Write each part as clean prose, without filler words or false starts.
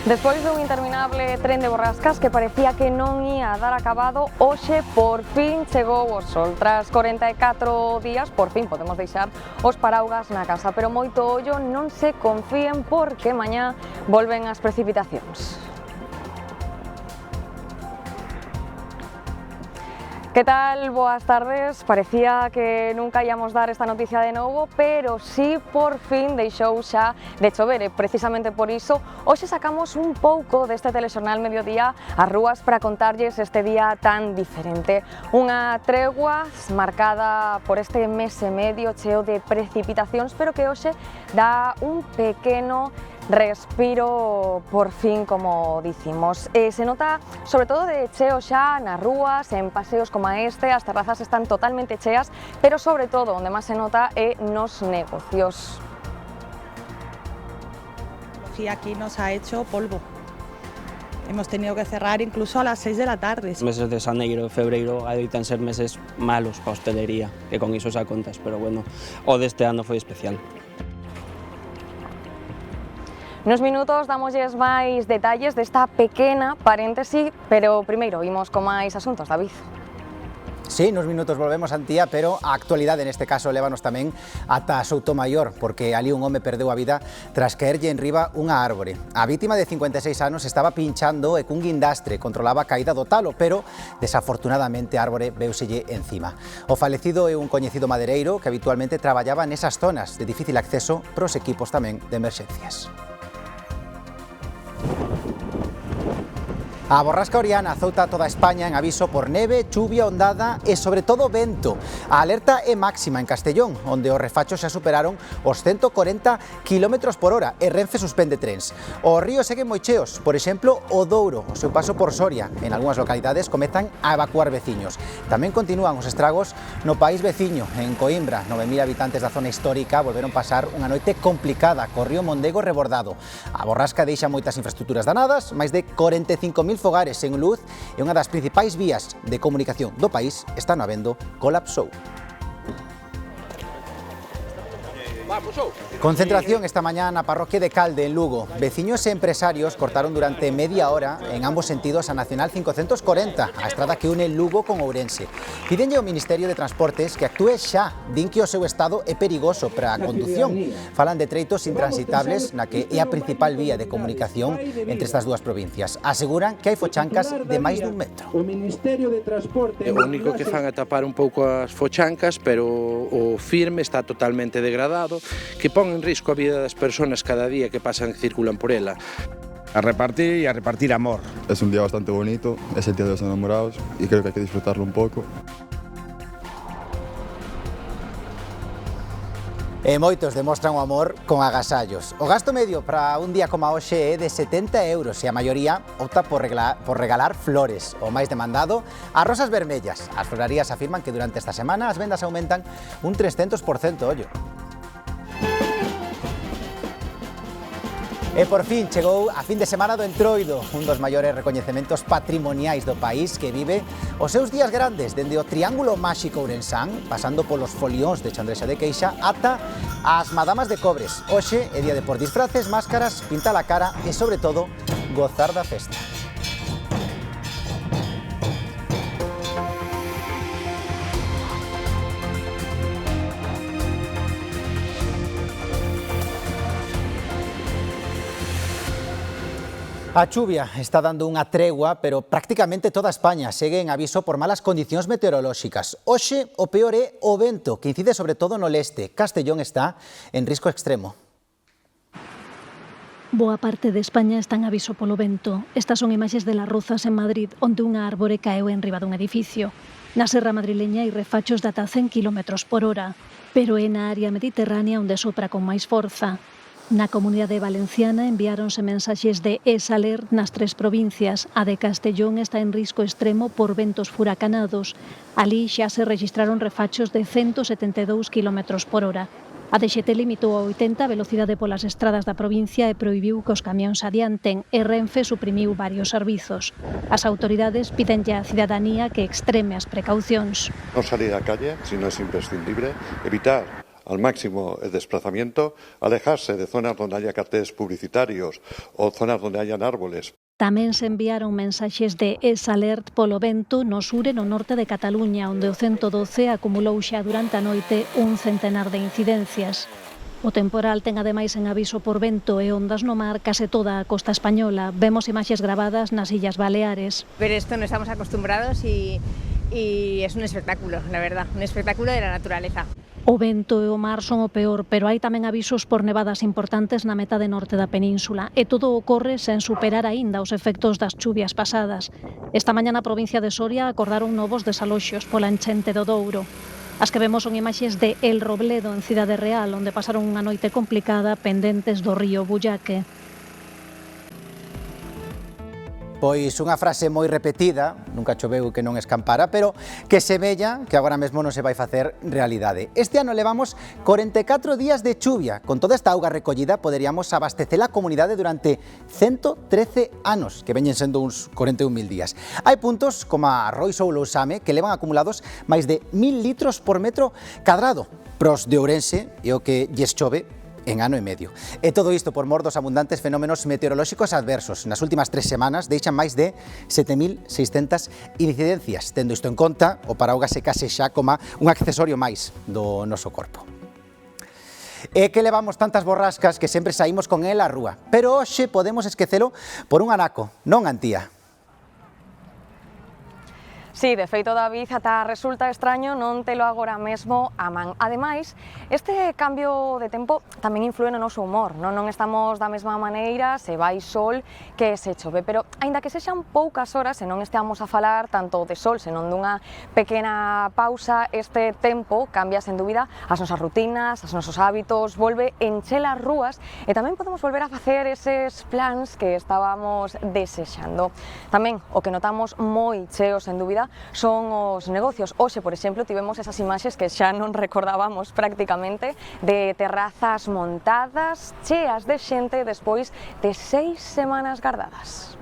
Despois dun interminable tren de borrascas que parecía que non ia dar acabado, hoxe por fin chegou o sol. Tras 44 días, por fin podemos deixar os paraugas na casa, pero moito ollo, non se confíen porque mañá volven as precipitacións. Que tal? Boas tardes. Parecía que nunca íamos dar esta noticia de novo, pero sí, por fin deixou xa de chover e precisamente por iso hoxe sacamos un pouco deste telexornal Mediodía ás rúas para contarlles este día tan diferente. Unha tregua marcada por este mes e medio cheo de precipitacións, pero que hoxe dá un pequeno respiro por fin, como dicimos. Se nota sobre todo de cheo xa nas rúas, en paseos como este, as terrazas están totalmente cheas, pero sobre todo onde máis se nota é nos negocios. Aquí nos ha hecho polvo. Hemos tenido que cerrar incluso a las 6 de la tarde. Os meses de xaneiro e febreiro adoitan ser meses malos para a hostelería, que con iso xa contas, pero bueno, o deste ano foi especial. Nos minutos damosles máis detalles desta pequena paréntesi, pero primeiro imos con máis asuntos, David. Sí, nos minutos volvemos, Antía, pero a actualidade neste caso lévanos tamén ata Soutomaior, porque ali un home perdeu a vida tras caerlle enriba unha árbore. A vítima de 56 anos estaba pinchando e cun guindastre controlaba a caída do talo, pero desafortunadamente a árbore veuselle encima. O falecido é un coñecido madereiro que habitualmente traballaba nesas zonas de difícil acceso pros equipos tamén de emerxencias. A borrasca Oriana azouta toda España en aviso por neve, chuvia, ondada e sobre todo vento. A alerta é máxima en Castellón, onde os refachos xa superaron os 140 km por hora e Renfe suspende trens. Os ríos seguen moi cheos, por exemplo, o Douro, o seu paso por Soria. En algunhas localidades comezan a evacuar veciños. Tamén continúan os estragos no país veciño, en Coimbra. 9.000 habitantes da zona histórica volveron pasar unha noite complicada co río Mondego rebordado. A borrasca deixa moitas infraestructuras danadas, máis de 45.000 fogares sen luz e unha das principais vías de comunicación do país están habendo colapsou. Concentración esta mañá na parroquia de Calde, en Lugo. Veciños e empresarios cortaron durante media hora en ambos sentidos a Nacional 540, a estrada que une Lugo con Ourense. Pídenlle ao Ministerio de Transportes que actúe xa, din que o seu estado é perigoso para a condución. Falan de treitos intransitables na que é a principal vía de comunicación entre estas dúas provincias. Aseguran que hai fochancas de máis dun metro. O Ministerio de Transporte... O único que fan é tapar un pouco as fochancas, pero o firme está totalmente degradado, que pon en risco a vida das persoas cada día que pasan e circulan por ela. A repartir y a repartir amor. Es un día bastante bonito, es el Día de los Enamorados y creo que hay que disfrutarlo un poco. E moitos demostran o amor con agasallos. O gasto medio para un día como hoxe é de 70 euros e a maioría opta por regalar flores. O máis demandado, as rosas vermellas. As florarías afirman que durante esta semana as vendas aumentan un 300%, ollo. E por fin chegou a fin de semana do Entroido, un dos maiores recoñecementos patrimoniais do país que vive os seus días grandes, dende o Triángulo Máxico ourensán, pasando polos folións de Chandrexa de Queixa, ata as Madamas de Cobres. Hoxe é día de por disfraces, máscaras, pintar a cara e, sobre todo, gozar da festa. A chuvia está dando unha tregua, pero prácticamente toda España segue en aviso por malas condicións meteorolóxicas. Hoxe o peor é o vento, que incide sobre todo no leste. Castellón está en risco extremo. Boa parte de España está en aviso polo vento. Estas son imaxes de Las Rozas en Madrid, onde unha árbore caeu enriba dun edificio. Na serra madrileña hai refachos de ata 100 km por hora, pero é na área mediterránea onde sopra con máis forza. Na Comunidade Valenciana enviáronse mensaxes de esaler nas 3 provincias. A de Castellón está en risco extremo por ventos furacanados. Alí xa se registraron refachos de 172 km por hora. A DXT limitou a 80 a velocidade polas estradas da provincia e prohibiu que os camións adianten e Renfe suprimiu varios servizos. As autoridades pídenlle á cidadanía que extreme as precaucións. Non salir á calle, se non é imprescindible, evitar al máximo el desplazamiento, alejarse de zonas donde haya carteles publicitarios o zonas donde hayan árboles. Tamén se enviaron mensaxes de S-Alert polo vento no sur e no norte de Cataluña, onde o 112 acumulou xa durante a noite un centenar de incidencias. O temporal ten ademais en aviso por vento e ondas no mar case toda a costa española. Vemos imaxes grabadas nas Illas Baleares. Ver esto no estamos acostumbrados y es un espectáculo, la verdad, un espectáculo de la naturaleza. O vento e o mar son o peor, pero hai tamén avisos por nevadas importantes na metade norte da península e todo ocorre sen superar aínda os efectos das chuvias pasadas. Esta mañá na provincia de Soria acordaron novos desaloxos pola enchente do Douro. As que vemos son imaxes de El Robledo en Cidade Real, onde pasaron unha noite complicada pendentes do río Bullaque. Pois unha frase moi repetida, nunca choveu que non escampara, pero que semella que agora mesmo non se vai facer realidade. Este ano levamos 44 días de chuvia. Con toda esta auga recollida poderíamos abastecer a comunidade durante 113 anos, que veñen sendo uns 41.000 días. Hai puntos como a Rois ou Lousame que levan acumulados máis de 1.000 litros por metro cadrado. Pros de Ourense e o que lles chove en ano e medio. E todo isto por mor dos abundantes fenómenos meteorolóxicos adversos. Nas últimas 3 semanas deixan máis de 7.600 incidencias. Tendo isto en conta, o paraugas se case xa como un accesorio máis do noso corpo. É que levamos tantas borrascas que sempre saímos con el á rúa. Pero hoxe podemos esquecelo por un anaco, non Antía. Sí, de feito, David, ata resulta extraño non telo agora mesmo a man. Ademais, este cambio de tempo tamén influe no noso humor, non estamos da mesma maneira se vai sol que se chove, pero aínda que sexan poucas horas e non esteamos a falar tanto de sol, senón dunha pequena pausa, este tempo cambia sen dúbida as nosas rutinas, os nosos hábitos, volve encher as rúas e tamén podemos volver a facer eses plans que estábamos desexando. Tamén o que notamos moi cheo, sen dúbida, son os negocios. Hoxe, por exemplo, tivemos esas imaxes que xa non recordábamos prácticamente de terrazas montadas, cheas de xente despois de 6 semanas gardadas.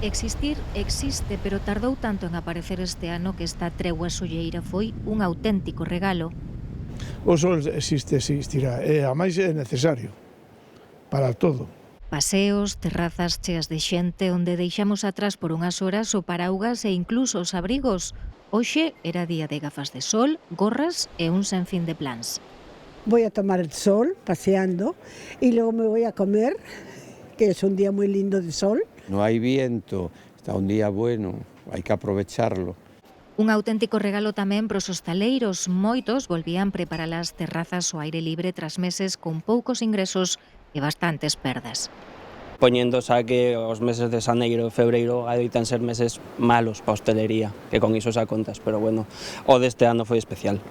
Existir existe, pero tardou tanto en aparecer este ano que esta tregua solleira foi un auténtico regalo. O sol existe, existirá, e a máis é necesario para todo. Paseos, terrazas cheas de xente onde deixamos atrás por unhas horas o paraugas e incluso os abrigos. Hoxe era día de gafas de sol, gorras e un sinfín de plans. Voy a tomar el sol paseando y luego me voy a comer, que es un día muy lindo de sol. No hay viento, está un día bueno, hai que aprovecharlo. Un auténtico regalo tamén pros hostaleiros. Moitos volvían preparar as terrazas ao aire libre tras meses con poucos ingresos e bastantes perdas. Poñendo xa que os meses de xaneiro e febreiro adoitan ser meses malos para a hostelería, que con iso xa contas, pero bueno, o deste ano foi especial.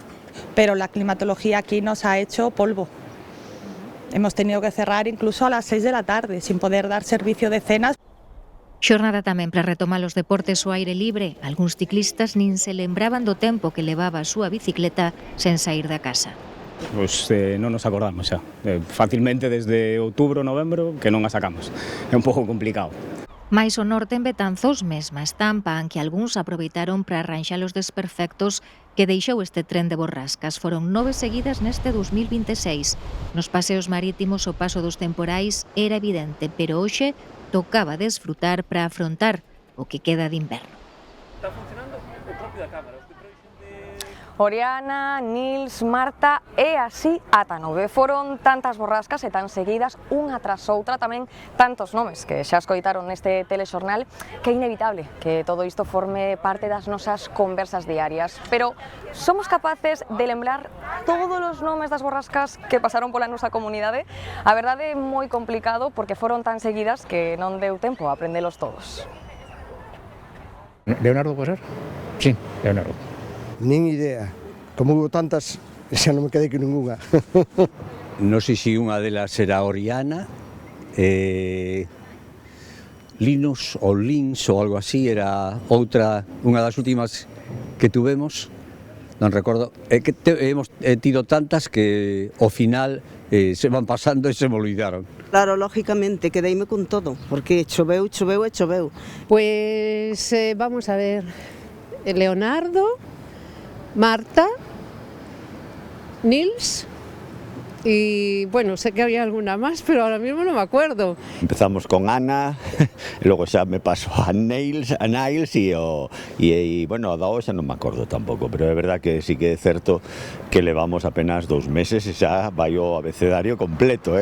Pero la climatología aquí nos ha hecho polvo. Hemos tenido que cerrar incluso a las 6 de la tarde, sin poder dar servicio de cenas. Xornada tamén para retomar os deportes ao aire libre. Algúns ciclistas nin se lembraban do tempo que levaba a súa bicicleta sen sair da casa. Pois non nos acordamos xa. Facilmente desde outubro, novembro, que non a sacamos. É un pouco complicado. Mais o norte en Betanzos mesma estampa, en que algúns aproveitaron para arranxar os desperfectos que deixou este tren de borrascas. Foron 9 seguidas neste 2026. Nos paseos marítimos o paso dos temporais era evidente, pero hoxe tocaba desfrutar para afrontar o que queda de inverno. Está funcionando o propio da cámara. Oriana, Nils, Marta e así ata 9. Foron tantas borrascas e tan seguidas unha tras outra, tamén tantos nomes que xa escoitaron neste telexornal, que é inevitable que todo isto forme parte das nosas conversas diarias. Pero somos capaces de lembrar todos os nomes das borrascas que pasaron pola nosa comunidade? A verdade é moi complicado porque foron tan seguidas que non deu tempo a aprendelos todos. Leonardo, pode ser? Sí, Leonardo. Nin idea. Como hubo tantas, xa non me quedei que ninguna. Non sei se unha delas era Oriana, Linus ou Lins ou algo así, era outra, unha das últimas que tuvemos, non recordo. É que hemos tido tantas que ao final se van pasando e se me olvidaron. Claro, lógicamente, quedeime con todo, porque choveu, choveu e choveu. Pues vamos a ver, Leonardo, Marta Nils y bueno, sé que había alguna más, pero ahora mismo no me acuerdo. Empezamos con Ana, e logo xa me paso a Niles e bueno, a Dao xa non me acordo tampouco, pero é verdad que sí que é certo que levamos apenas 2 meses e xa vai o abecedario completo,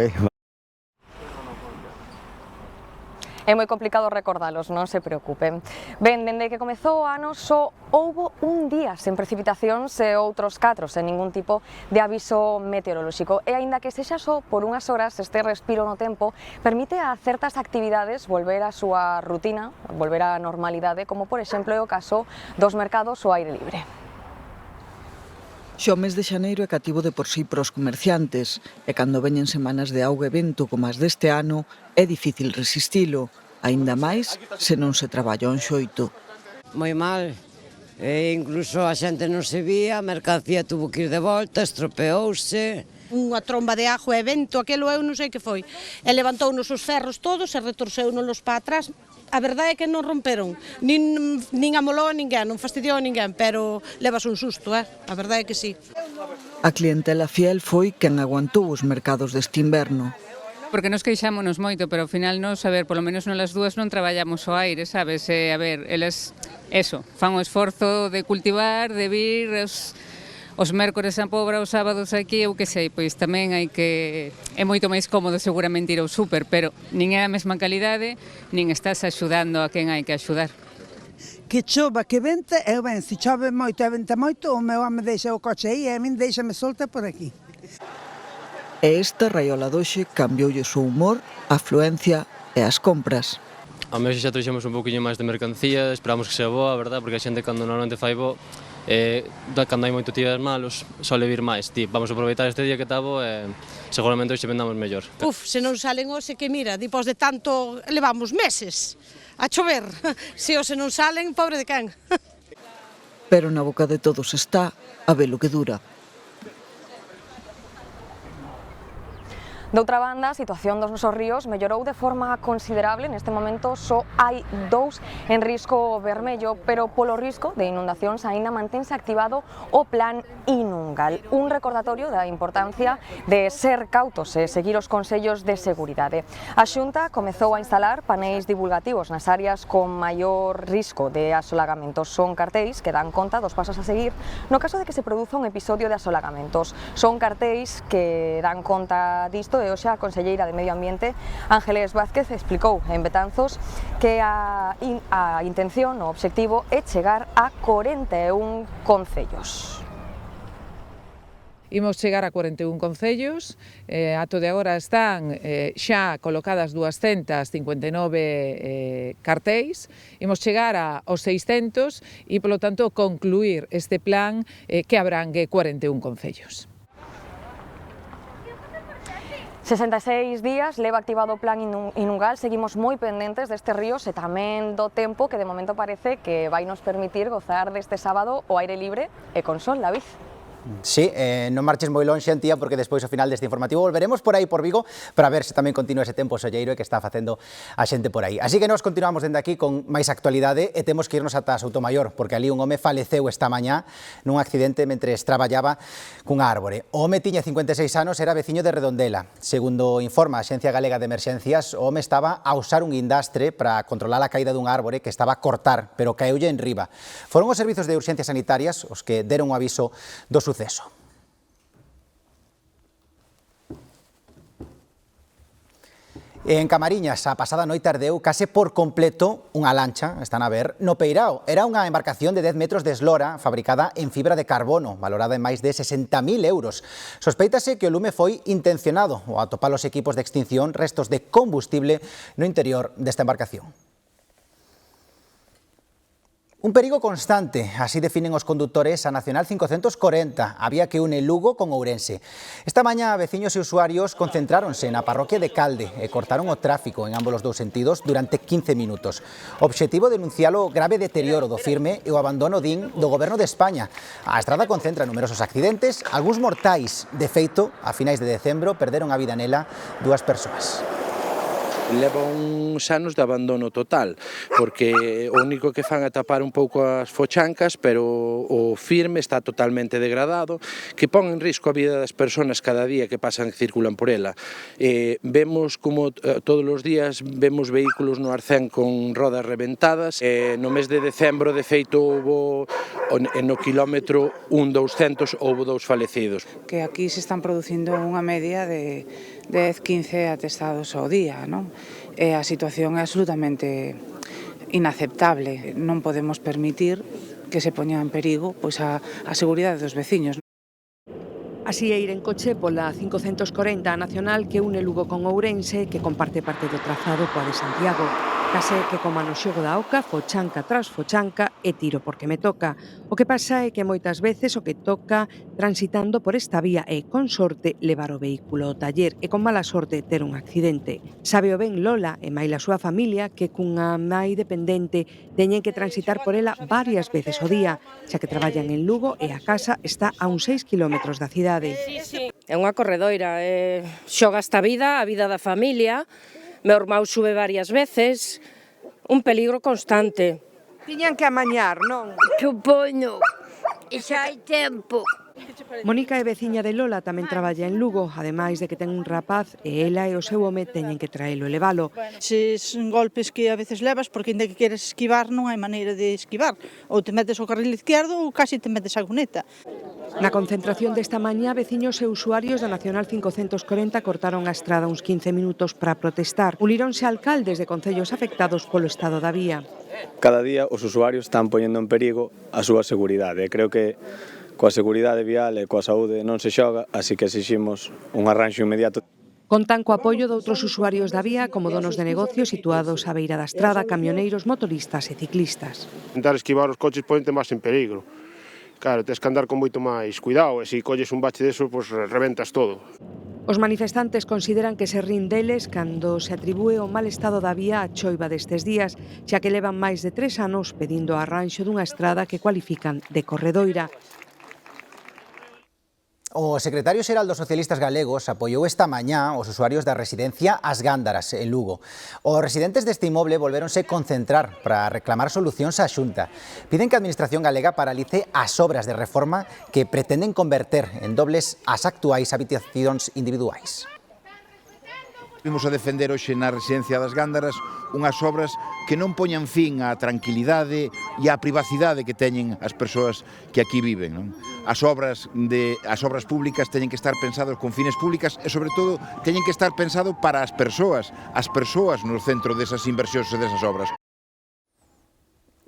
É moi complicado recordalos, non se preocupen. Ben, dende que comezou o ano só houbo un día sen precipitacións e outros 4 sen ningún tipo de aviso meteorolóxico. E aínda que sexa só por unhas horas, este respiro no tempo permite a certas actividades volver á súa rutina, volver á normalidade, como por exemplo é o caso dos mercados ao aire libre. Xa o mes de xaneiro é cativo de por sí para os comerciantes e cando veñen semanas de auga e vento como as deste ano é difícil resistilo, aínda máis se non se traballa o enxoito. Moi mal, incluso a xente non se vía, a mercancía tuvo que ir de volta, estropeouse. Unha tromba de ajo e vento, aquelo eu non sei que foi, e levantou-nos os ferros todos e retorceu-nos para atrás. A verdade é que non romperon, nin amolou a ninguén, non fastidiou a ninguén, pero levas un susto, a verdade é que sí. A clientela fiel foi quen aguantou os mercados deste inverno. Porque nos queixámonos moito, pero ao final nos, a ver, polo menos nas dúas non traballamos o aire, sabes? A ver, eles, eso, fan o esforzo de cultivar, de vir, os mércores a Pobra, os sábados aquí, eu que sei, pois tamén hai que... É moito máis cómodo seguramente ir ao súper, pero nin é a mesma calidade, nin estás axudando a quen hai que axudar. Que chova, que vente, eu ben, se chove moito e vente moito, o meu home deixa o coche aí e a min deixame solta por aquí. E esta raiola doxe cambioulle o seu humor, a afluencia e as compras. A mes xa trouxemos un pouquinho máis de mercancía, esperamos que sea boa, verdad, porque a xente cando normalmente fai bo, cando hai moito días malos, sole vir máis. Vamos aproveitar este día que está bo e seguramente hoxe vendamos mellor. Se non salen hoxe, que mira, depois de tanto levamos meses a chover. Se hoxe non salen, pobre de quen. Pero na boca de todos está a ver o que dura. Doutra banda, a situación dos nosos ríos mellorou de forma considerable. Neste momento só hai 2 en risco vermello, pero polo risco de inundacións aínda mantense activado o Plan Inungal. Un recordatorio da importancia de ser cautos e seguir os consellos de seguridade. A Xunta comezou a instalar paneis divulgativos nas áreas con maior risco de asolagamentos. Son cartéis que dan conta dos pasos a seguir no caso de que se produza un episodio de asolagamentos. Son cartéis que dan conta disto e hoxe a conselleira de Medio Ambiente, Ángeles Vázquez, explicou en Betanzos que a intención, o obxectivo, é chegar a 41 concellos. Imos chegar a 41 concellos, ato de agora están xa colocadas 259 cartéis, imos chegar aos 600 e, polo tanto, concluir este plan que abrangue 41 concellos. 66 días leva activado o Plan Inungal, seguimos moi pendentes destes ríos e tamén do tempo que de momento parece que vai nos permitir gozar deste sábado ao aire libre e con sol, David. Sí, non marches moi lonxe, Antía, porque despois ao final deste informativo volveremos por aí por Vigo para ver se tamén continúa ese tempo solleiro que está facendo a xente por aí. Así que nos continuamos dende aquí con máis actualidade e temos que irnos ata Soutomaior, porque ali un home faleceu esta mañá nun accidente mentre traballaba cunha árbore. O home tiña 56 anos, era veciño de Redondela. Segundo informa a Axencia Galega de Emerxencias, o home estaba a usar un guindastre para controlar a caída dunha árbore que estaba a cortar, pero caeulle en riba. Foron os servizos de urxencias sanitarias os que deron o aviso do suceso. En Camariñas, a pasada noite ardeu case por completo unha lancha, están a ver, no Peirao. Era unha embarcación de 10 metros de eslora fabricada en fibra de carbono, valorada en máis de 60.000 euros. Sospeítase que o lume foi intencionado ao atopar os equipos de extinción restos de combustible no interior desta embarcación. Un perigo constante, así definen os condutores a Nacional 540, a vía que une Lugo con Ourense. Esta mañá, veciños e usuarios concentráronse na parroquia de Calde e cortaron o tráfico en ambos os dous sentidos durante 15 minutos. O obxectivo é denunciar o grave deterioro do firme e o abandono, din, do Goberno de España. A estrada concentra numerosos accidentes, algúns mortais. De feito, a finais de decembro, perderon a vida nela 2 persoas. Leva uns anos de abandono total, porque o único que fan é tapar un pouco as fochancas, pero o firme está totalmente degradado, que pon en risco a vida das persoas cada día que pasan e circulan por ela. Vemos como todos os días vemos vehículos no arcén con rodas reventadas. No mes de decembro, de feito, houve no kilómetro 1.200 houve 2 falecidos. Que aquí se están producindo unha media de 10-15 atestados ao día, non? A situación é absolutamente inaceptable. Non podemos permitir que se poña en perigo pois a seguridade dos veciños. Así é ir en coche pola 540 nacional que une Lugo con Ourense, que comparte parte do trazado coa de Santiago. Case que coma no xogo da oca, fochanca tras fochanca e tiro porque me toca. O que pasa é que moitas veces o que toca transitando por esta vía é, con sorte, levar o vehículo ao taller e con mala sorte ter un accidente. Sabe o ben Lola e maila a súa familia que cunha nai dependente teñen que transitar por ela varias veces ao día, xa que traballan en Lugo e a casa está a uns 6 kilómetros da cidade. É unha corredoira, xoga esta vida, a vida da familia. Meu irmão sube varias veces, un peligro constante. Tiñan que amañar, non? Supoño, e xa hai tempo. Mónica é veciña de Lola, tamén traballa en Lugo, ademais de que ten un rapaz e ela e o seu home teñen que traelo e levalo. Ses golpes que a veces levas, porque ainda que queres esquivar non hai maneira de esquivar. Ou te metes ao carril izquierdo ou casi te metes á cuneta. Na concentración desta mañá, veciños e usuarios da Nacional 540 cortaron a estrada uns 15 minutos para protestar. Uníronse alcaldes de concellos afectados polo estado da vía. Cada día os usuarios están poñendo en perigo a súa seguridade. Creo que coa seguridade vial e coa saúde non se xoga, así que exiximos un arranxo inmediato. Contan co apoio de outros usuarios da vía, como donos de negocios situados á beira da estrada, camioneiros, motoristas e ciclistas. Tentar esquivar os coches ponte máis en perigo. Claro, tens que andar con moito máis cuidado, e se colles un bache deso, pois reventas todo. Os manifestantes consideran que se rin deles cando se atribúe o mal estado da vía á choiva destes días, xa que levan máis de 3 anos pedindo o arranxo dunha estrada que cualifican de corredoira. O secretario xeral dos socialistas galegos apoiou esta mañá os usuarios da residencia As Gándaras, en Lugo. Os residentes deste inmoble volvéronse concentrar para reclamar solucións á Xunta. Piden que a Administración galega paralice as obras de reforma que pretenden converter en dobles as actuais habitacións individuais. Vimos a defender hoxe na residencia das Gándaras unhas obras que non poñan fin á tranquilidade e á privacidade que teñen as persoas que aquí viven, non? As obras públicas teñen que estar pensadas con fines públicas e, sobre todo, teñen que estar pensado para as persoas no centro desas inversións e desas obras.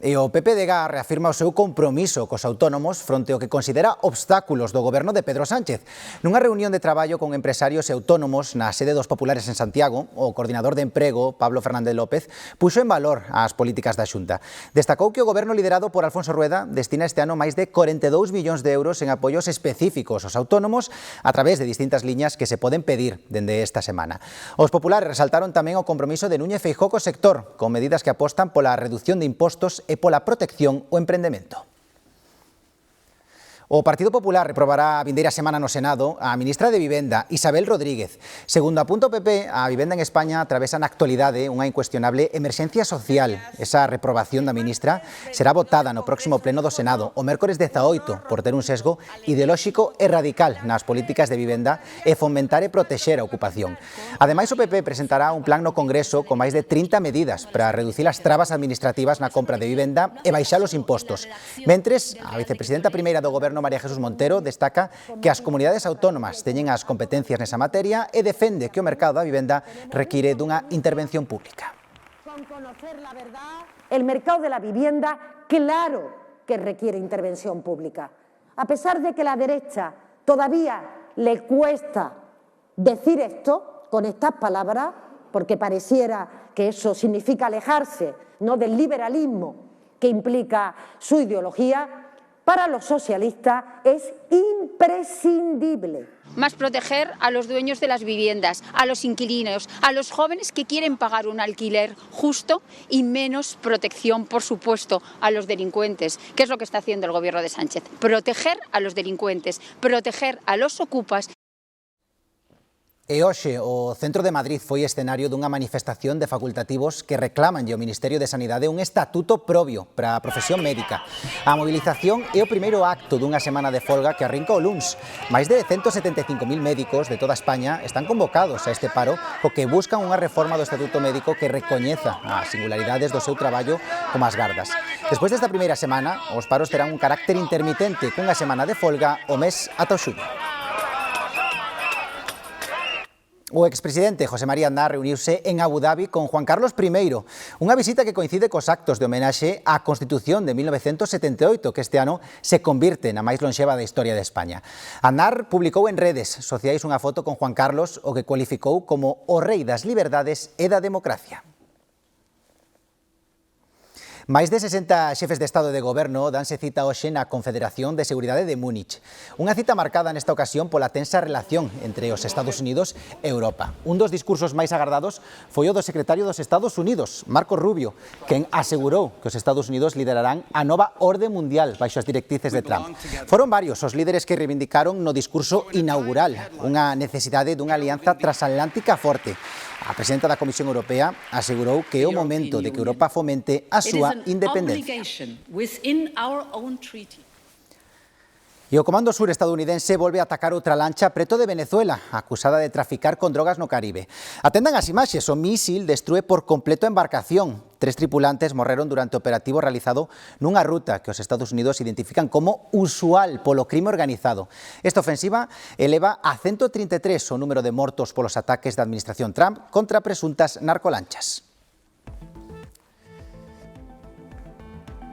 E o PPDG reafirma o seu compromiso cos autónomos fronte ao que considera obstáculos do goberno de Pedro Sánchez. Nunha reunión de traballo con empresarios e autónomos na sede dos Populares en Santiago, o coordinador de emprego, Pablo Fernández López, puxo en valor as políticas da Xunta. Destacou que o goberno liderado por Alfonso Rueda destina este ano máis de 42 millóns de euros en apoios específicos aos autónomos a través de distintas liñas que se poden pedir dende esta semana. Os populares resaltaron tamén o compromiso de Núñez Feijóo co sector, con medidas que apostan pola reducción de impostos e pola protección o emprendemento. O Partido Popular reprobará a vindeira semana no Senado a ministra de Vivenda, Isabel Rodríguez. Segundo apunta o PP, a vivenda en España atravesa na actualidade unha incuestionable emerxencia social. Esa reprobación da ministra será votada no próximo pleno do Senado o mércores 18 por ter un sesgo ideolóxico e radical nas políticas de vivenda e fomentar e protexer a ocupación. Ademais, o PP presentará un plan no Congreso con máis de 30 medidas para reducir as trabas administrativas na compra de vivenda e baixar os impostos. Mentres, a vicepresidenta primeira do Goberno, María Jesús Montero, destaca que as comunidades autónomas teñen as competencias nesa materia e defende que o mercado da vivenda require dunha intervención pública. Con conocer la verdad, el mercado de la vivienda, claro que requiere intervención pública. A pesar de que a la derecha todavía le cuesta decir esto con estas palabras, porque pareciera que eso significa alejarse, ¿no?, del liberalismo que implica su ideología. Para los socialistas es imprescindible. Más proteger a los dueños de las viviendas, a los inquilinos, a los jóvenes que quieren pagar un alquiler justo y menos protección, por supuesto, a los delincuentes. ¿Qué es lo que está haciendo el gobierno de Sánchez? Proteger a los delincuentes, proteger a los ocupas. E hoxe o centro de Madrid foi escenario dunha manifestación de facultativos que reclaman ao Ministerio de Sanidade un estatuto propio para a profesión médica. A movilización é o primeiro acto dunha semana de folga que arrinca o luns. Máis de 175.000 médicos de toda España están convocados a este paro co que buscan unha reforma do estatuto médico que recoñeza as singularidades do seu traballo como as gardas. Despois desta primeira semana, os paros terán un carácter intermitente cunha semana de folga o mes ata o xullo. O expresidente José María Aznar reuniuse en Abu Dhabi con Juan Carlos I, unha visita que coincide cos actos de homenaxe á Constitución de 1978, que este ano se convirte na máis lonxeva da historia de España. Aznar publicou en redes sociais unha foto con Juan Carlos, o que cualificou como o rei das liberdades e da democracia. Máis de 60 xefes de Estado e de Goberno danse cita hoxe na Confederación de Seguridade de Múnich. Unha cita marcada nesta ocasión pola tensa relación entre os Estados Unidos e Europa. Un dos discursos máis agardados foi o do secretario dos Estados Unidos, Marco Rubio, quen asegurou que os Estados Unidos liderarán a nova orde mundial baixo as directrices de Trump. Foron varios os líderes que reivindicaron no discurso inaugural unha necesidade dunha alianza transatlántica forte. A presidenta da Comisión Europea asegurou que é o momento de que Europa fomente a súa independencia. E o Comando Sur estadounidense volve a atacar outra lancha preto de Venezuela, acusada de traficar con drogas no Caribe. Atendan as imaxes, o mísil destrúe por completo a embarcación. 3 tripulantes morreron durante o operativo realizado nunha ruta que os Estados Unidos identifican como usual polo crime organizado. Esta ofensiva eleva a 133 o número de mortos polos ataques da administración Trump contra presuntas narcolanchas.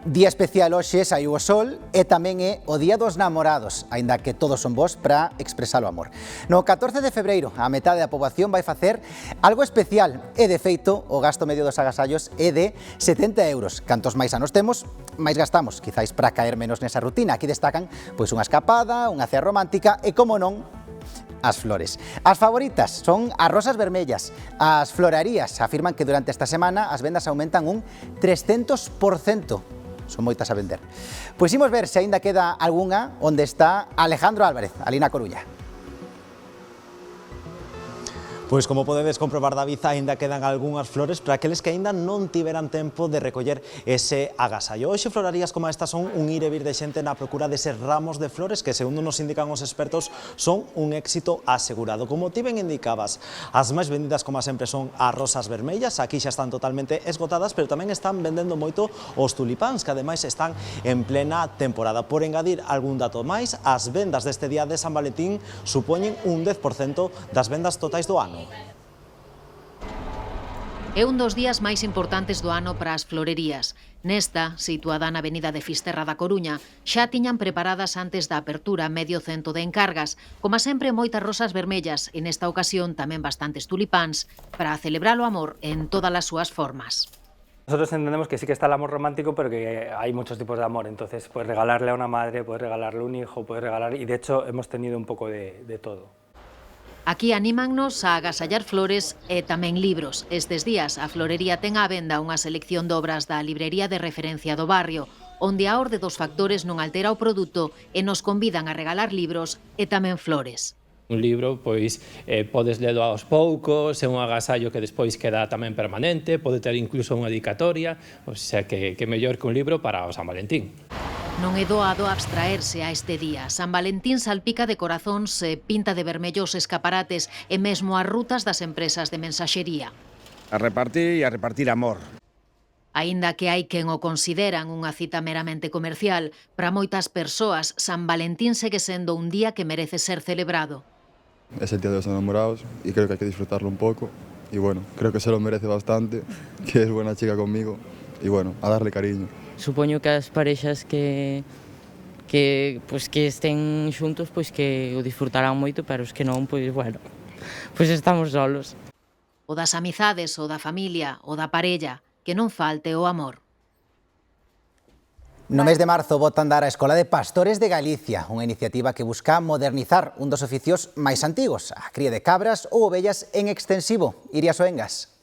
Día especial hoxe, saiu o sol e tamén é o Día dos Namorados, aínda que todos son vos para expresar o amor. No 14 de febreiro, a metade da poboación vai facer algo especial e, de feito, o gasto medio dos agasallos é de 70 euros. Cantos máis anos temos, máis gastamos, quizáis para caer menos nesa rutina. Aquí destacan pois unha escapada, unha cea romántica e, como non, as flores. As favoritas son as rosas vermellas. As florarías afirman que durante esta semana as vendas aumentan un 300%. Son moitas a vender. Pois imos ver se aínda queda algunha onde está Alejandro Álvarez, ali na Coruña. Pois como podedes comprobar, David, aínda quedan algunhas flores para aqueles que aínda non tiveran tempo de recoller ese agasallo. Hoxe florarías como esta son un ir e vir de xente na procura deses ramos de flores que, segundo nos indican os expertos, son un éxito asegurado. Como ti ben indicabas, as máis vendidas, como sempre, son as rosas vermellas. Aquí xa están totalmente esgotadas, pero tamén están vendendo moito os tulipáns, que ademais están en plena temporada. Por engadir algún dato máis, as vendas deste día de San Valentín supoñen un 10% das vendas totais do ano. É un dos días máis importantes do ano para as florerías. Nesta, situada na avenida de Fisterra da Coruña, xa tiñan preparadas antes da apertura medio cento de encargas, como sempre moitas rosas vermellas e nesta ocasión tamén bastantes tulipáns, para celebrar o amor en todas as súas formas. Nosotros entendemos que sí que está el amor romántico, pero que hay muchos tipos de amor. Entonces, puedes regalarle a una madre, puedes regalarle a un hijo, puedes regalar... Y de hecho, hemos tenido un poco de todo. Aquí anímannos a agasallar flores e tamén libros. Estes días a florería ten á venda unha selección de obras da librería de referencia do barrio, onde a orde dos factores non altera o produto e nos convidan a regalar libros e tamén flores. Un libro, pois, podes lelo aos poucos, é un agasallo que despois queda tamén permanente, pode ter incluso unha dedicatoria, o sea que mellor que un libro para o San Valentín. Non é doado abstraerse a este día. San Valentín salpica de corazóns, pinta de vermellos escaparates e mesmo as rutas das empresas de mensaxería. A repartir e a repartir amor. Aínda que hai quen o consideran unha cita meramente comercial, para moitas persoas San Valentín segue sendo un día que merece ser celebrado. Es el día de los enamorados y creo que hay que disfrutarlo un poco. Y bueno, creo que se lo merece bastante, que es buena chica conmigo. Y bueno, a darle cariño. Supoño que as parexas que estén xuntos, pois que o disfrutarán moito, pero os que non, pois bueno, pois estamos solos. O das amizades, o da familia, o da parella, que non falte o amor. No mes de marzo bota a andar a Escola de Pastores de Galicia, unha iniciativa que busca modernizar un dos oficios máis antigos, a cría de cabras ou ovellas en extensivo. Iria Soengas.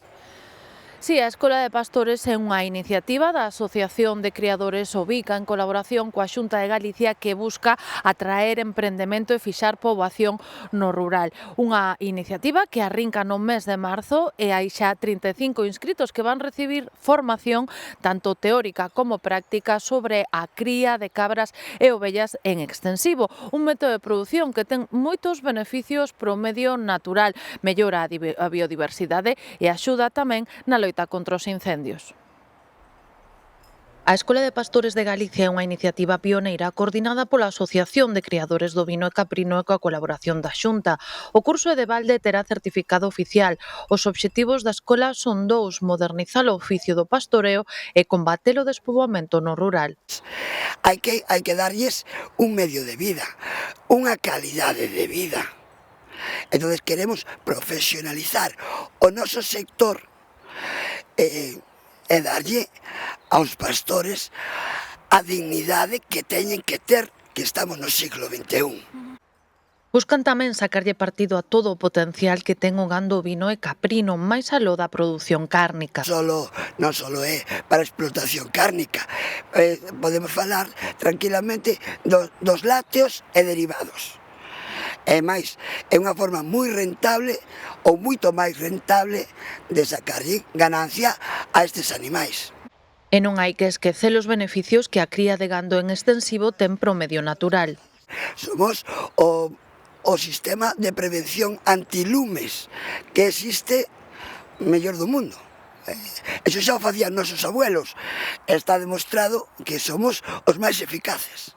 Si, a Escola de Pastores é unha iniciativa da Asociación de Criadores Ovica en colaboración coa Xunta de Galicia que busca atraer emprendemento e fixar poboación no rural. Unha iniciativa que arrinca no mes de marzo e hai xa 35 inscritos que van recibir formación tanto teórica como práctica sobre a cría de cabras e ovellas en extensivo. Un método de produción que ten moitos beneficios pro medio natural, mellora a biodiversidade e axuda tamén na loita contra os incendios. A Escola de Pastores de Galicia é unha iniciativa pioneira coordinada pola Asociación de Criadores do Ovino e Caprino e coa colaboración da Xunta. O curso de balde terá certificado oficial. Os obxectivos da escola son dous: modernizar o oficio do pastoreo e combater o despoboamento no rural. Hai que darlles un medio de vida, unha calidade de vida. Entón, queremos profesionalizar o noso sector e darlle aos pastores a dignidade que teñen que ter, que estamos no siglo XXI. Buscan tamén sacarlle partido a todo o potencial que ten o gando ovino e caprino, máis aló da produción cárnica. Non só é para a explotación cárnica, podemos falar tranquilamente dos lácteos e derivados. É máis, é unha forma moi rentable ou moito máis rentable de sacarlle ganancia a estes animais. E non hai que esquecer os beneficios que a cría de gando en extensivo ten pro medio natural. Somos o sistema de prevención antilumes que existe mellor do mundo. Eso xa o facían nosos abuelos. Está demostrado que somos os máis eficaces.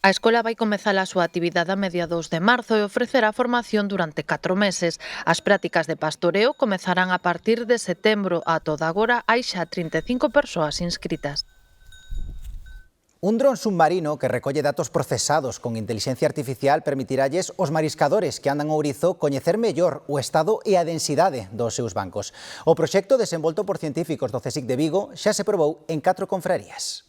A escola vai comezar a súa actividade a mediados de marzo e ofrecerá formación durante 4 meses. As prácticas de pastoreo comezarán a partir de setembro. A toda agora hai xa 35 persoas inscritas. Un dron submarino que recolle datos procesados con inteligencia artificial permitiralles aos mariscadores que andan ao ourizo coñecer mellor o estado e a densidade dos seus bancos. O proxecto desenvolto por científicos do CSIC de Vigo xa se probou en 4 confrarías.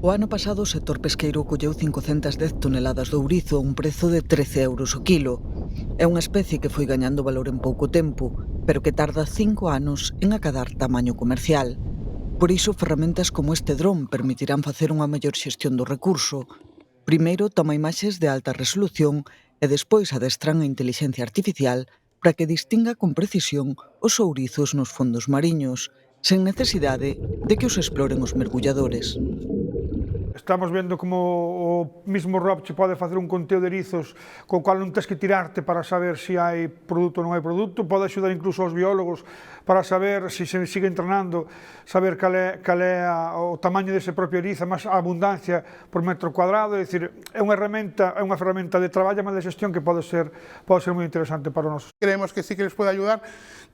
O ano pasado o sector pesqueiro colleu 510 toneladas de ourizo a un prezo de 13 euros o quilo. É unha especie que foi gañando valor en pouco tempo, pero que tarda 5 anos en acadar tamaño comercial. Por iso, ferramentas como este dron permitirán facer unha mellor xestión do recurso. Primeiro, toma imaxes de alta resolución e despois adestran a inteligencia artificial para que distinga con precisión os ourizos nos fondos mariños, sen necesidade de que os exploren os mergulladores. Estamos vendo como o mismo ROP che pode facer un conteo de erizos co cual non tens que tirarte para saber se hai produto ou non hai produto, pode axudar incluso aos biólogos para saber se se sigue entrenando, saber cal é o tamaño dese propio erizo, máis a abundancia por metro cuadrado, é dicir, é unha ferramenta de traballo, mas de xestión que pode ser moi interesante para nós. Creemos que sí que les puede ayudar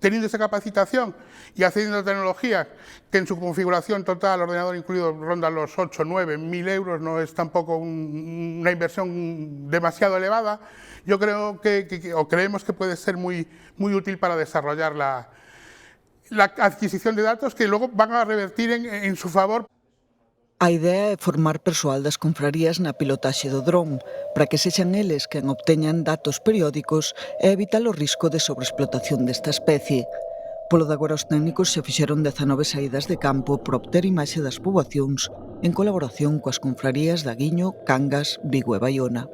teniendo esa capacitación y accediendo a tecnología que en su configuración total, ordenador incluido, ronda los 8, 9, 1.000 euros, no es tampoco una inversión demasiado elevada. Yo creo o creemos que puede ser muy útil para desarrollar la adquisición de datos que luego van a revertir en su favor. A idea é formar persoal das confrarías na pilotaxe do dron, para que sexan eles quen obteñan datos periódicos e evitar o risco de sobreexplotación desta especie. Polo de agora os técnicos xa fixeron 19 saídas de campo para obter imaxe das poboacións en colaboración coas confrarías de Aguiño, Cangas, Vigo e Baiona.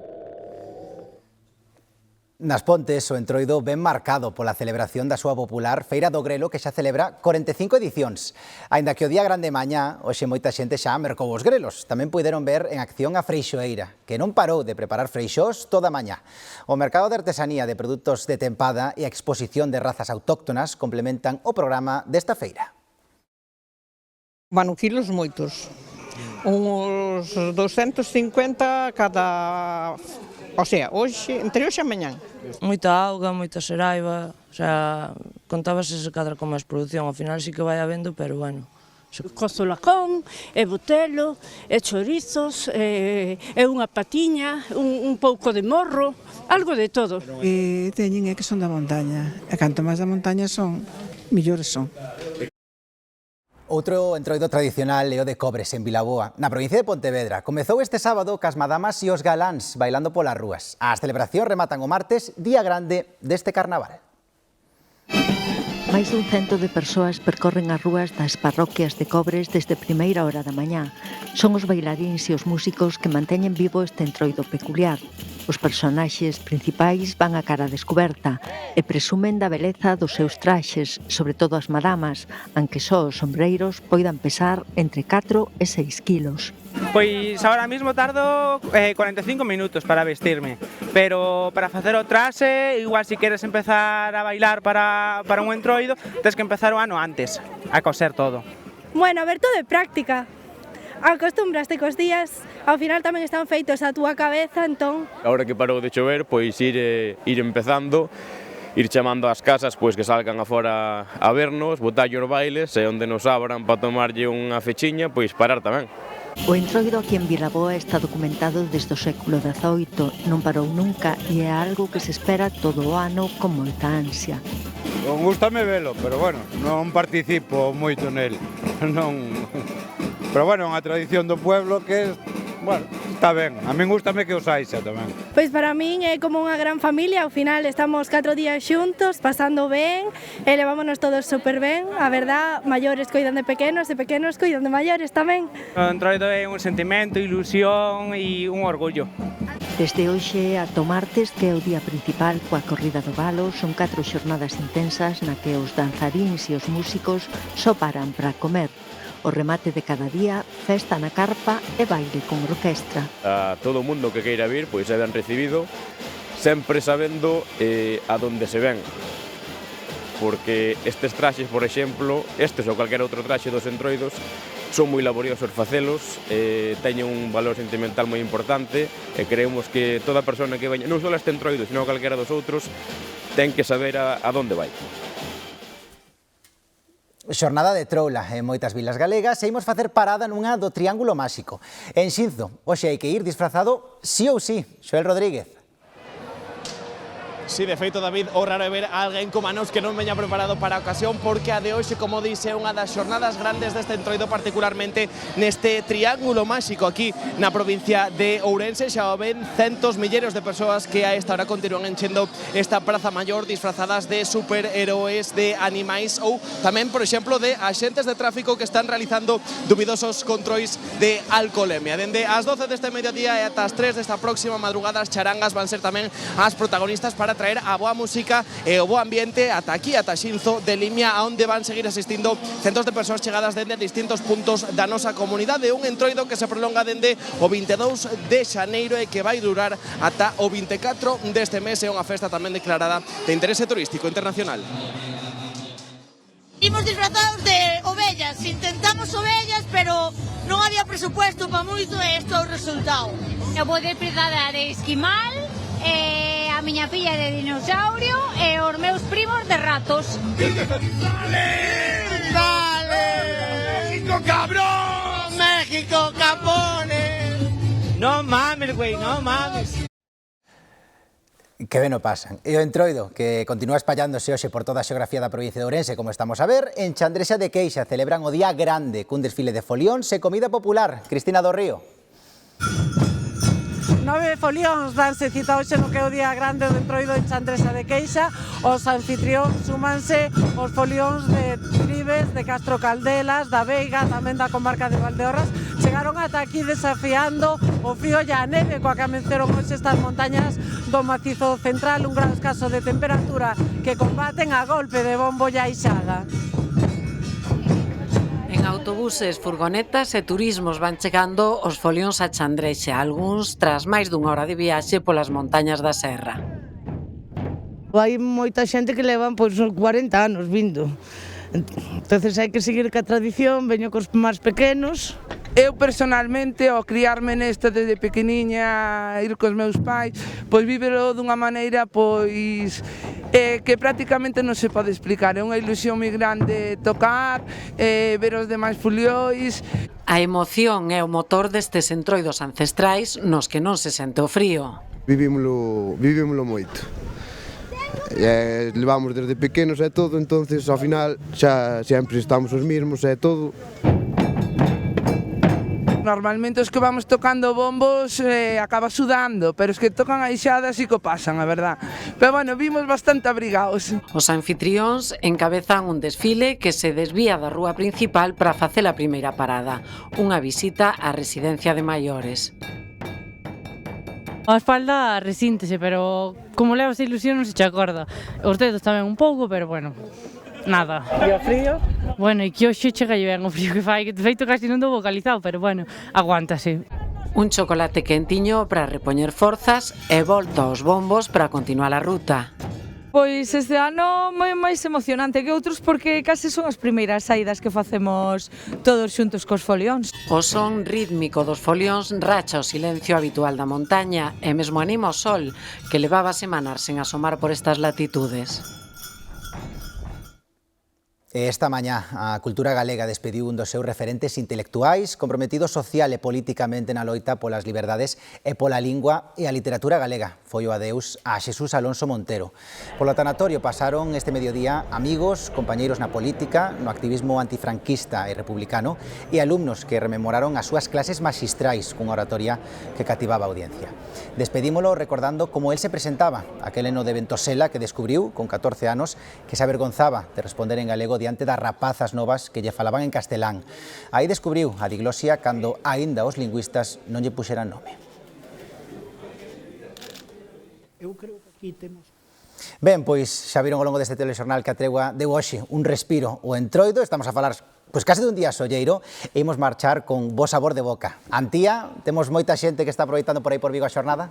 Nas Pontes, o Entroido ben marcado pola celebración da súa popular Feira do Grelo, que xa celebra 45 edicións. Aínda que o día grande mañá, hoxe moita xente xa mercou os grelos. Tamén puideron ver en acción a freixoeira, que non parou de preparar freixós toda a mañá. O mercado de artesanía de produtos de tempada e a exposición de razas autóctonas complementan o programa desta feira. Bueno, kilos moitos. Uns 250 cada... O sea, entre hoxe e mañán. Moita auga, moita seraiva, xa contábase se cadra con máis produción, ao final sí que vai habendo, pero bueno. Cozo lacón, e botelo, e chorizos, e unha patiña, un pouco de morro, algo de todo. E teñen que son da montaña, e canto máis da montaña son, millores son. Outro entroido tradicional é o de Cobres, en Vilaboa, na provincia de Pontevedra. Comezou este sábado cas madamas e os galáns bailando polas rúas. As celebracións rematan o martes, día grande deste carnaval. Máis dun 100 de persoas percorren as rúas das parroquias de Cobres desde primeira hora da mañá. Son os bailaríns e os músicos que manteñen vivo este entroido peculiar. Os personaxes principais van a cara descoberta e presumen da beleza dos seus traxes, sobre todo as madamas, aunque só os sombreiros poidan pesar entre 4 e 6 quilos. Pois ahora mismo tardo 45 minutos para vestirme, pero para facer o traxe, igual si queres empezar a bailar para un entroido, tens que empezar o ano antes, a coser todo. Bueno, a ver, todo é práctica. Acostúmbraste cos días, ao final tamén están feitos a túa cabeza, entón... Agora que parou de chover, pois ir empezando, ir chamando ás casas pois que salgan afora a vernos, botalle os bailes, e onde nos abran para tomarlle unha fechiña, pois parar tamén. O entroido aquí en Vilaboa está documentado desde o século XVIII, non parou nunca e é algo que se espera todo o ano con moita ansia. Gústame velo, pero bueno, non participo moito nel, non... Pero bueno, é unha tradición do pueblo que, bueno, está ben. A min gústame que os haixa tamén. Pois para min é como unha gran familia, ao final estamos 4 días xuntos, pasando ben, e levámonos todos super ben. A verdad, maiores coidan de pequenos coidan de maiores tamén. O entroido é un sentimento, ilusión e un orgullo. Desde hoxe ata o martes, que é o día principal coa corrida do galo, son 4 xornadas intensas na que os danzaríns e os músicos só paran para comer. O remate de cada día, festa na carpa e baile con orquestra. A todo o mundo que queira vir, pois é ben recibido, sempre sabendo a donde se ven. Porque estes traxes, por exemplo, estes ou calquera outro traxe dos entroidos, son moi laboriosos facelos, teñen un valor sentimental moi importante e creemos que toda persona que veña, non só este entroido, sino calquera dos outros, ten que saber a donde vai. Xornada de troula en moitas vilas galegas e imos facer parada nunha do Triángulo Máxico. En Xinzo, hoxe hai que ir disfrazado sí ou sí. Xoel Rodríguez. Sí, de feito, David, o raro é ver a alguén como a nos que non veña preparado para a ocasión, porque a de hoxe, como dixe, é unha das xornadas grandes deste entroido, particularmente neste Triángulo Máxico aquí na provincia de Ourense. Xa o ven centos, milleiros de persoas que a esta hora continúan enchendo esta Praza Maior disfrazadas de superheróes, de animais ou tamén, por exemplo, de axentes de tráfico que están realizando dubidosos controis de alcoholemia. Dende as 12 deste mediodía e ata as 3 desta próxima madrugada, as charangas van ser tamén as protagonistas para traer a boa música e o bo ambiente ata aquí, ata Xinzo de Limia, onde van seguir asistindo centos de persoas chegadas dende distintos puntos da nosa comunidade. Un entroido que se prolonga dende o 22 de xaneiro e que vai durar ata o 24 deste mes. É unha festa tamén declarada de interese turístico internacional. Imos disfrazados de ovellas, intentamos ovellas, pero non había presupuesto para moito e isto é o resultado. Eu vou disfrazada de esquimal, a miña filla de dinosaurio e os meus primos de ratos. ¡Dale! ¡México, cabrón! ¡México, capones! No mames, güey, no mames. Que ben o pasan. E o entroido, que continúa espallándose hoxe por toda a xeografía da provincia de Ourense, como estamos a ver, en Chandrexa de Queixa celebran o Día Grande, cun desfile de folións e comida popular. Cristina do Río. 9 folións danse cita hoxe no que é o Día Grande do entroido en Chandrexa de Queixa. Os anfitrións súmanse os folións de Tribes, de Castro Caldelas, da Veiga, tamén da comarca de Valdeorras. Chegaron ata aquí desafiando o frío e a neve coa que amenceron hoxe estas montañas do macizo central, un grado escaso de temperatura que combaten a golpe de bombo e aixada. En autobuses, furgonetas e turismos van chegando os folións a Chandrexa, algúns tras máis dunha hora de viaxe polas montañas da Serra. Hai moita xente que levan pois 40 anos vindo. Entonces hai que seguir ca tradición, veño cos máis pequenos. Eu personalmente, ao criarme nesta desde pequeniña, ir cos meus pais, pois vívelo dunha maneira pois que prácticamente non se pode explicar. É unha ilusión moi grande tocar, ver os demais folións. A emoción é o motor destes entroidos ancestrais nos que non se sente o frío. Vivímolo moito. Levamos desde pequenos e todo, entonces ao final xa sempre estamos os mesmos e todo. Normalmente os que vamos tocando bombos acaba sudando, pero os que tocan a ixada sí que pasan, a verdad. Pero bueno, vimos bastante abrigados. Os anfitrións encabezan un desfile que se desvía da rúa principal para facer a primeira parada, unha visita á residencia de maiores. A espalda resíntese, pero como levas a ilusión non se che acorda. Os dedos tamén un pouco, pero bueno, nada. E o frío? Bueno, e que hoxe chega ben o frío que fai, que de feito casi non dou vocalizado, pero bueno, aguántase. Un chocolate quentiño para repoñer forzas e volta aos bombos para continuar a ruta. Pois este ano moi máis emocionante que outros porque case son as primeiras saídas que facemos todos xuntos cos folións. O son rítmico dos folións racha o silencio habitual da montaña e mesmo anima o sol, que levaba semanas sen asomar por estas latitudes. Esta mañá a cultura galega despediu un dos seus referentes intelectuais comprometidos social e políticamente na loita polas liberdades e pola lingua e a literatura galega. Foi o adeus a Xesús Alonso Montero. Polo tanatorio pasaron este mediodía amigos, compañeiros na política, no activismo antifranquista e republicano e alumnos que rememoraron as súas clases maxistrais cunha oratoria que cativaba a audiencia. Despedímolo recordando como el se presentaba, aquel eno de Ventosela que descubriu con 14 anos que se avergonzaba de responder en galego diante das rapazas novas que lle falaban en castelán. Aí descubriu a diglosia cando aínda os lingüistas non lle puxeran nome. Eu creo que aquí temos... Ben, pois xa viron ao longo deste telexornal que a tregua deu hoxe un respiro o entroido. Estamos a falar pois case dun día solleiro e imos marchar con bo sabor de boca. Antía, temos moita xente que está aproveitando por aí por Vigo a xornada?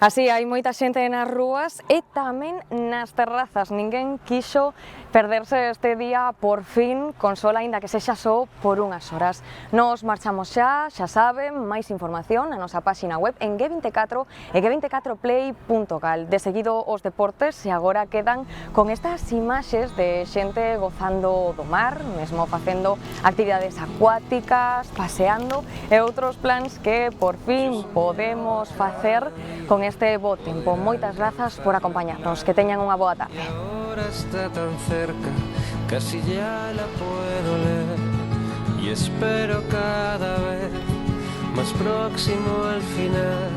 Así, hai moita xente nas rúas e tamén nas terrazas. Ninguén quixo perderse este día por fin, con sol, aínda que sexa só por unhas horas. Nos marchamos xa saben, máis información na nosa páxina web en G24 e g24play.gal. De seguido os deportes e agora quedan con estas imaxes de xente gozando do mar, mesmo facendo actividades acuáticas, paseando e outros plans que por fin podemos facer con este bo tempo. Moitas grazas por acompañarnos, que teñan unha boa tarde. Ahora está tan cerca, casi ya la puedo leer y espero cada vez más próximo al final.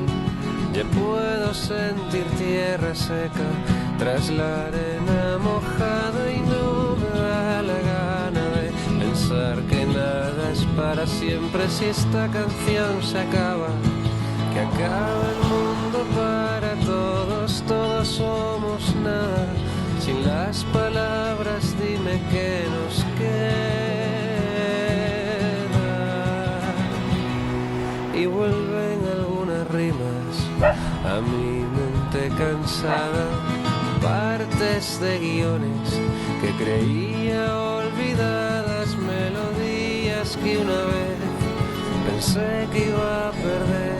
Ya puedo sentir tierra seca tras la arena mojada y no me da la gana de pensar que nada es para siempre si esta canción se acaba. Que acaba el mundo para todos, todos somos nada. Sin las palabras dime qué nos queda. Y vuelven algunas rimas a mi mente cansada, partes de guiones que creía olvidadas, melodías que una vez pensé que iba a perder.